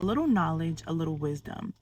A little knowledge, a little wisdom.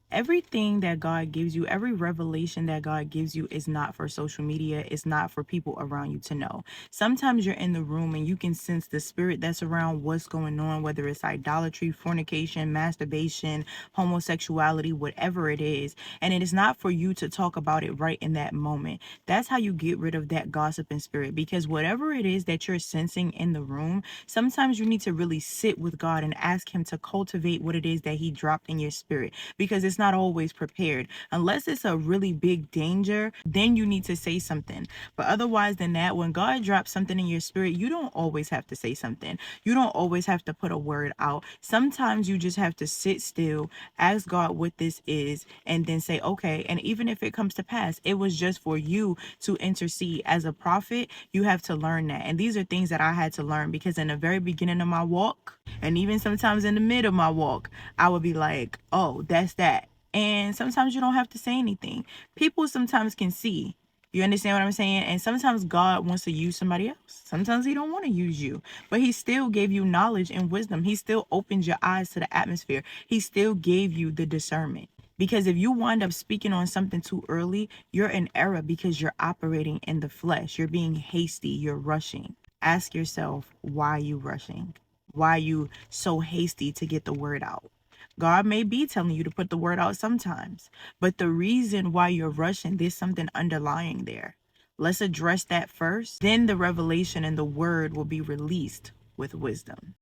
Everything that God gives you, every revelation that God gives you is not for social media. It's not for people around you to know. Sometimes you're in the room and you can sense the spirit that's around what's going on, whether it's idolatry, fornication, masturbation, homosexuality, whatever it is. And it is not for you to talk about it right in that moment. That's how you get rid of that gossiping spirit, because whatever it is that you're sensing in the room, sometimes you need to really sit with God and ask Him to cultivate what it is that He dropped in your spirit, because it's not always prepared. Unless it's a really big danger, then you need to say something. But otherwise than that, when God drops something in your spirit, you don't always have to say something. You don't always have to put a word out. Sometimes you just have to sit still, ask God what this is, and then say, okay. And even if it comes to pass, it was just for you to intercede. As a prophet, you have to learn that. And these are things that I had to learn, because in the very beginning of my walk, and even sometimes in the mid of my walk, I would be like, oh, that's that. And sometimes you don't have to say anything. People sometimes can see. You understand what I'm saying? And sometimes God wants to use somebody else. Sometimes He don't want to use you. But He still gave you knowledge and wisdom. He still opened your eyes to the atmosphere. He still gave you the discernment. Because if you wind up speaking on something too early, you're in error, because you're operating in the flesh. You're being hasty. You're rushing. Ask yourself, why are you rushing? Why are you so hasty to get the word out? God may be telling you to put the word out sometimes, but the reason why you're rushing, there's something underlying there. Let's address that first. Then the revelation and the word will be released with wisdom.